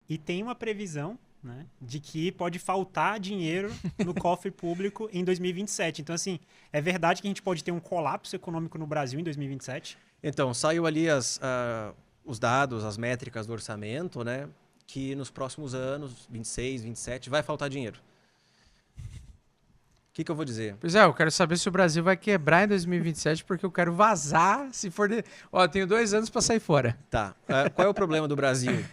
E tem uma previsão, né, de que pode faltar dinheiro no cofre público em 2027. Então, assim, é verdade que a gente pode ter um colapso econômico no Brasil em 2027? Então, saiu ali os dados, as métricas do orçamento, né? Que nos próximos anos, 26, 27, vai faltar dinheiro. O que eu vou dizer? Pois é, eu quero saber se o Brasil vai quebrar em 2027, porque eu quero vazar se for... Ó, eu tenho 2 anos para sair fora. Tá. Qual é o problema do Brasil?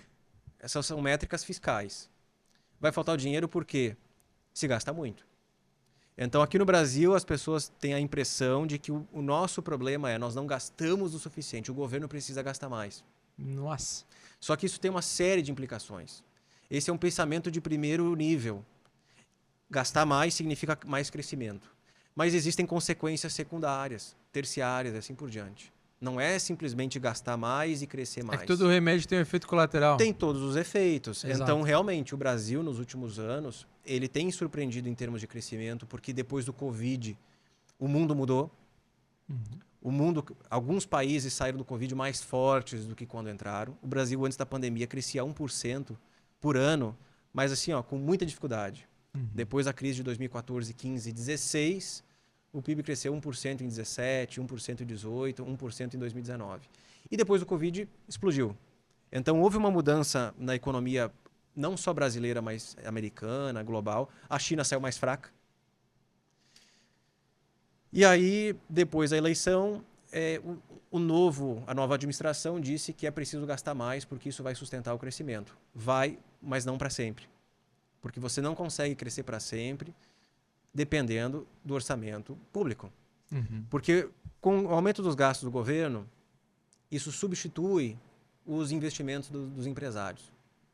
Essas são métricas fiscais. Vai faltar o dinheiro porque se gasta muito. Então, aqui no Brasil, as pessoas têm a impressão de que o nosso problema é nós não gastamos o suficiente, o governo precisa gastar mais. Nossa. Só que isso tem uma série de implicações. Esse é um pensamento de primeiro nível. Gastar mais significa mais crescimento. Mas existem consequências secundárias, terciárias, assim por diante. Não é simplesmente gastar mais e crescer mais. É que todo remédio tem um efeito colateral. Tem todos os efeitos. Exato. Então, realmente, o Brasil, nos últimos anos, ele tem surpreendido em termos de crescimento, porque depois do Covid, o mundo mudou. Alguns países saíram do Covid mais fortes do que quando entraram. O Brasil, antes da pandemia, crescia 1% por ano, mas assim, com muita dificuldade. Depois da crise de 2014, 15 e 16, o PIB cresceu 1% em 17, 1% em 18, 1% em 2019. E depois do Covid, explodiu. Então, houve uma mudança na economia, não só brasileira, mas americana, global. A China saiu mais fraca. E aí, depois da eleição, a nova administração disse que é preciso gastar mais porque isso vai sustentar o crescimento. Vai, mas não para sempre. Porque você não consegue crescer para sempre dependendo do orçamento público. Porque com o aumento dos gastos do governo, isso substitui os investimentos dos empresários.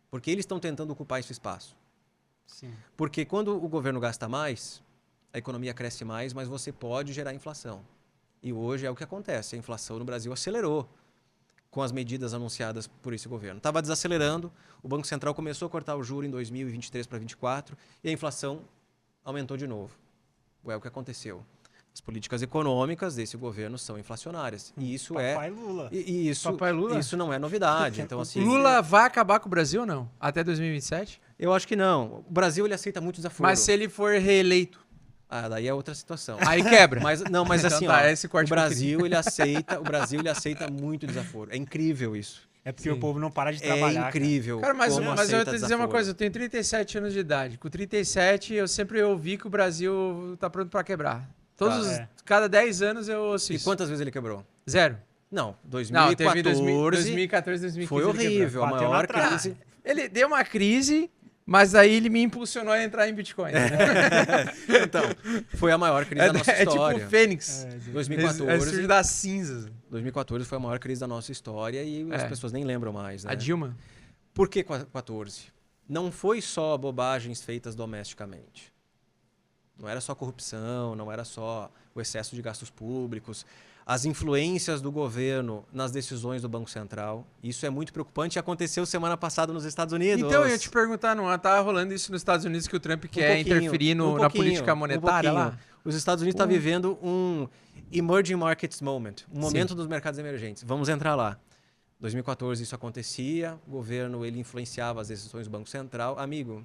Porque eles estão tentando ocupar esse espaço. Sim. Porque quando o governo gasta mais, a economia cresce mais, mas você pode gerar inflação. E hoje é o que acontece. A inflação no Brasil acelerou com as medidas anunciadas por esse governo. Estava desacelerando, o Banco Central começou a cortar o juro em 2023 para 2024 e a inflação aumentou de novo. É o que aconteceu. As políticas econômicas desse governo são inflacionárias. E isso Papai Lula. Papai Lula? Isso não é novidade. Então, assim, Lula vai acabar com o Brasil ou não? Até 2027? eu acho que não. O Brasil ele aceita muito desaforo. Mas se ele for reeleito, daí é outra situação. aí quebra. Mas Então assim, esse corte o Brasil ele aceita muito desaforo. É incrível isso. É porque o povo não para de trabalhar. É incrível. Cara, mas eu como vou aceita te dizer uma desaforo. coisa, eu tenho 37 anos de idade. Com 37, eu sempre ouvi que o Brasil tá pronto pra quebrar. Cada 10 anos eu ouço E isso. quandes vezes ele quebrou? 0. Não, Não, teve 2014, 2014, 2015. foi ele quebrou. horrível. A Bateu maior na trave. crise. Ele deu uma crise, mas aí ele me impulsionou a entrar em Bitcoin. Então, foi a maior crise da nossa É tipo história. o Fênix. 2014, Surge das cinzas. 2014 foi a maior crise da nossa história e as pessoas nem lembram mais, né? A Dilma. Por que 14? Não foi só bobagens feitas domesticamente. Não era só corrupção, não era só o excesso de gastos públicos, as influências do governo nas decisões do Banco Central. Isso é muito preocupante e aconteceu semana passada nos Estados Unidos. Então, eu ia te perguntar, não tá rolando isso nos Estados Unidos que o Trump quer interferir na política monetária lá? Os Estados Unidos estão vivendo um emerging markets moment, um momento dos mercados emergentes. Vamos entrar lá. 2014 isso acontecia, o governo ele influenciava as decisões do Banco Central. Amigo,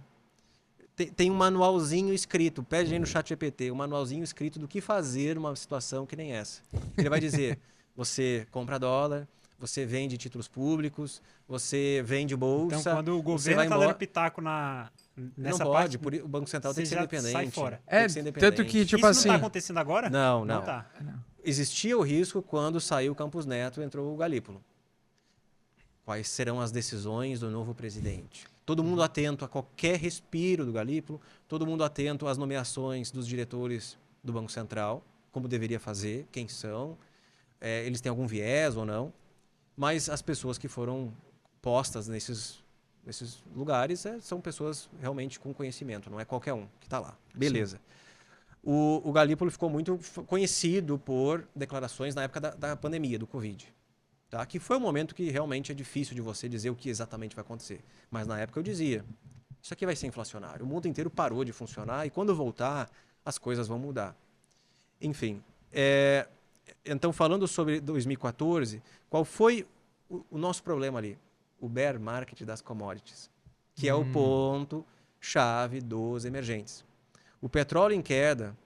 tem um manualzinho escrito, pede aí no ChatGPT, um manualzinho escrito do que fazer numa situação que nem essa. Ele vai dizer, você compra dólar, você vende títulos públicos, você vende bolsa. Então, quando o governo está dando pitaco nessa não parte, pode, o Banco Central tem que ser independente. Sai fora. Tem que ser independente. Tanto que, tipo Isso assim... não está acontecendo agora? Não. Não tá. Existia o risco quando saiu o Campos Neto e entrou o Galípolo. Quais serão as decisões do novo presidente? Todo mundo atento a qualquer respiro do Galípolo, todo mundo atento às nomeações dos diretores do Banco Central, como deveria fazer, quem são, eles têm algum viés ou não, mas as pessoas que foram postas nesses lugares são pessoas realmente com conhecimento, não é qualquer um que está lá. Beleza. O Galípolo ficou muito conhecido por declarações na época da pandemia, do Covid. Tá? Que foi um momento que realmente é difícil de você dizer o que exatamente vai acontecer. Mas na época eu dizia, isso aqui vai ser inflacionário. O mundo inteiro parou de funcionar e quando voltar, as coisas vão mudar. Enfim, então falando sobre 2014, qual foi o nosso problema ali? O bear market das commodities. que é o ponto-chave dos emergentes. O petróleo em queda,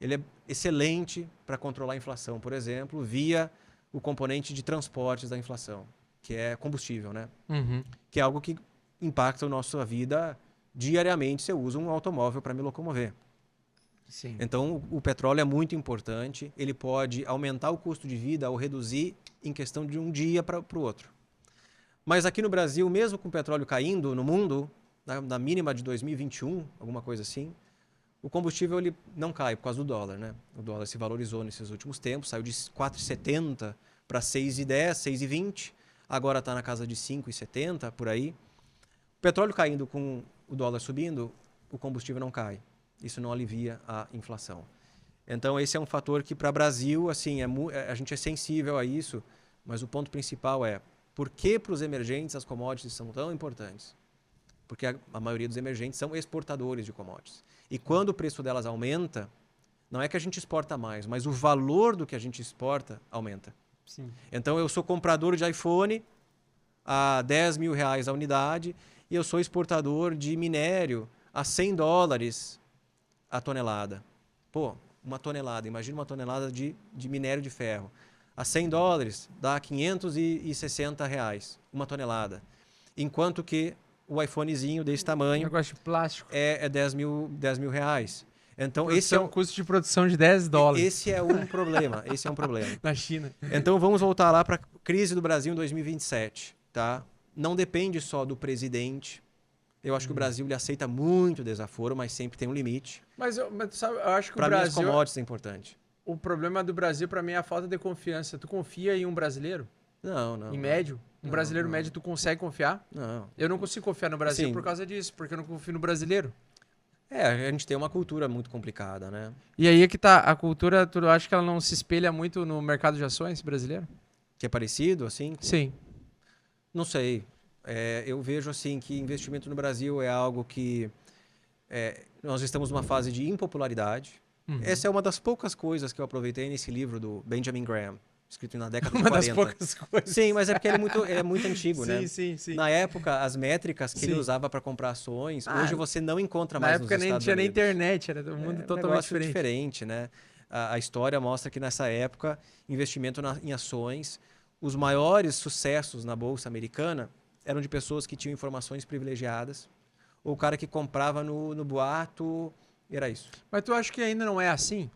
ele é excelente para controlar a inflação, por exemplo, via o componente de transportes da inflação, que é combustível, né? Que é algo que impacta a nossa vida diariamente se eu uso um automóvel para me locomover. Sim. Então, o petróleo é muito importante, ele pode aumentar o custo de vida ou reduzir em questão de um dia para o outro. Mas aqui no Brasil, mesmo com o petróleo caindo no mundo, na mínima de 2021, alguma coisa assim, o combustível ele não cai por causa do dólar, né? O dólar se valorizou nesses últimos tempos, saiu de 4,70 para 6,10, 6,20, agora está na casa de 5,70, por aí. O petróleo caindo com o dólar subindo, o combustível não cai. Isso não alivia a inflação. Então, esse é um fator que, para o Brasil, assim, a gente é sensível a isso, mas o ponto principal é por que para os emergentes as commodities são tão importantes? Porque a maioria dos emergentes são exportadores de commodities. E quando o preço delas aumenta, não é que a gente exporta mais, mas o valor do que a gente exporta aumenta. Sim. Então, eu sou comprador de iPhone a R$10.000 a unidade e eu sou exportador de minério a $100 a tonelada. Pô, uma tonelada, imagina uma tonelada de minério de ferro. A $100 dá R$560, uma tonelada. Enquanto que o iPhonezinho desse tamanho Negócio de plástico. é R$10 mil. Então, Esse é um custo de produção de $10. Esse é um problema. Esse é um problema. Na China. Então, vamos voltar lá para a crise do Brasil em 2027. Tá? Não depende só do presidente. Eu acho que o Brasil ele aceita muito desaforo, mas sempre tem um limite. Mas sabe, eu acho que Para o mim, as Brasil... commodities é importante. O problema do Brasil, pra mim, é a falta de confiança. Tu confia em um brasileiro? Não. Em médio? Um brasileiro médio, tu consegue confiar? Não. Eu não consigo confiar no Brasil Sim. por causa disso, porque eu não confio no brasileiro. A gente tem uma cultura muito complicada, né? E aí é que tá, a cultura, tu acha que ela não se espelha muito no mercado de ações brasileiro? Que é parecido, assim? Sim. Não sei. Eu vejo, assim, que investimento no Brasil é algo que... nós estamos numa fase de impopularidade. Essa é uma das poucas coisas que eu aproveitei nesse livro do Benjamin Graham, escrito na década de 40. Uma das poucas coisas. Sim, mas é porque ele é muito antigo, né? Sim. Na época, as métricas que ele Sim. usava para comprar ações, hoje você não encontra mais Na época nos nem Estados tinha nem Unidos. internet, era um mundo Um totalmente negócio diferente. né? A história mostra que nessa época, investimento em ações, os maiores sucessos na Bolsa Americana eram de pessoas que tinham informações privilegiadas, ou o cara que comprava no boato, era isso. Mas tu acha que ainda não é assim?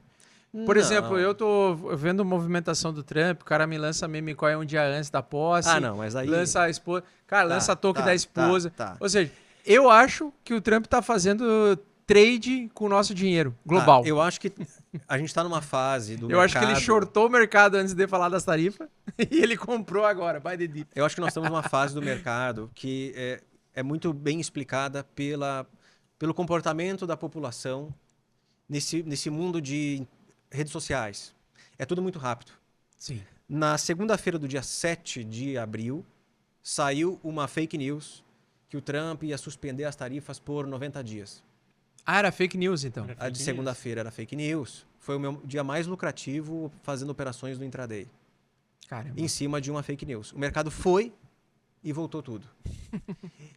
Por exemplo, eu tô vendo a movimentação do Trump, o cara me lança meme qual é um dia antes da posse. Ah, não, mas aí... Lança a esposa. Cara, lança a toque da esposa. Tá. Ou seja, eu acho que o Trump tá fazendo trade com o nosso dinheiro global. Eu acho que a gente está numa fase do mercado... Eu acho que ele shortou o mercado antes de falar das tarifas e ele comprou agora. Buy the dip. Eu acho que nós estamos numa fase do mercado que é muito bem explicada pelo comportamento da população nesse mundo de redes sociais. É tudo muito rápido. Sim. Na segunda-feira do dia 7 de abril, saiu uma fake news que o Trump ia suspender as tarifas por 90 dias. Ah, era fake news, então. A de segunda-feira era fake news. Foi o meu dia mais lucrativo fazendo operações no intraday. Caramba. Em cima de uma fake news. O mercado foi e voltou tudo.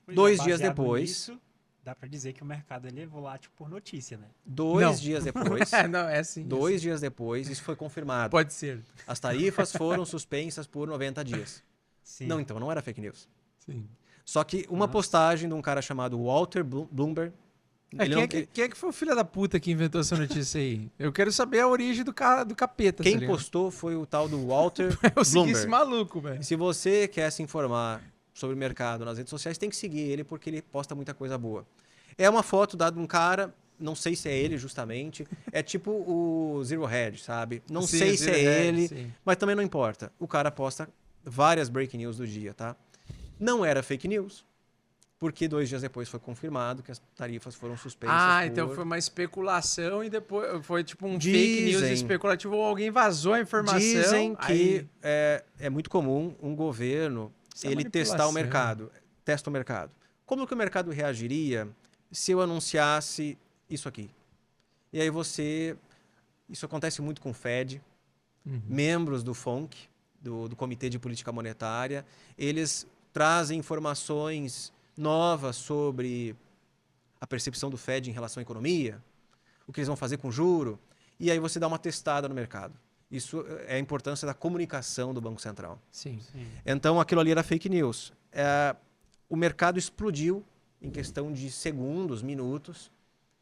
Pois 2 é, dias baseado depois... nisso, dá pra dizer que o mercado ele é volátil por notícia, né? 2 dias depois... Não, é assim. 2 dias depois, isso foi confirmado. Pode ser. As tarifas foram suspensas por 90 dias. Sim. Não, então não era fake news. Sim. Só que uma postagem de um cara chamado Walter Bloomberg... Quem é que foi o filho da puta que inventou essa notícia aí? Eu quero saber a origem do capeta. Quem tá ligado? postou foi o tal do Walter Eu segui esse Bloomberg. maluco, velho. Se você quer se informar sobre o mercado nas redes sociais, tem que seguir ele porque ele posta muita coisa boa. É uma foto dada de um cara, não sei se é ele justamente, é tipo o Zero Hedge, sabe? Não Sim, sei o se Zero é Hedge, ele, sim. mas também não importa. O cara posta várias breaking news do dia, tá? Não era fake news, porque 2 dias depois foi confirmado que as tarifas foram suspensas. Então foi uma especulação e depois foi tipo um Dizem- fake news especulativo ou alguém vazou a informação. Dizem que aí- é muito comum um governo Isso é ele testar o manipulação. mercado. Testa o mercado. Como que o mercado reagiria se eu anunciasse isso aqui? E aí isso acontece muito com o Fed, membros do FONC, do Comitê de Política Monetária, eles trazem informações nova sobre a percepção do Fed em relação à economia, o que eles vão fazer com o juro, e aí você dá uma testada no mercado. Isso é a importância da comunicação do Banco Central. Sim. Então, aquilo ali era fake news. O mercado explodiu em questão de segundos, minutos,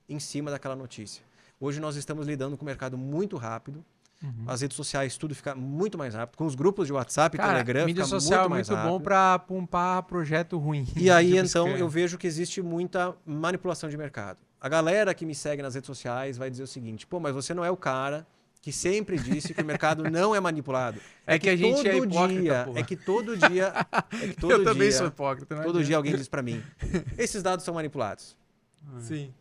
em cima daquela notícia. Hoje nós estamos lidando com o mercado muito rápido. As redes sociais, tudo fica muito mais rápido. Com os grupos de WhatsApp e Telegram, mídia fica social muito mais rápido. é muito bom para pumpar projeto ruim. E aí, Tipo então, scam. eu vejo que existe muita manipulação de mercado. A galera que me segue nas redes sociais vai dizer o seguinte, pô, mas você não é o cara que sempre disse que o mercado não é manipulado. É que a gente é hipócrita, pô. É que todo dia... Eu também sou hipócrita. Não todo dia alguém diz pra mim, esses dados são manipulados. Sim.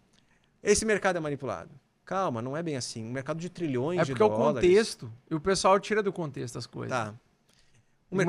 Esse mercado é manipulado. Calma, não é bem assim. Um mercado de trilhões de É porque é o dólares... contexto. E o pessoal tira do contexto as coisas. Tá.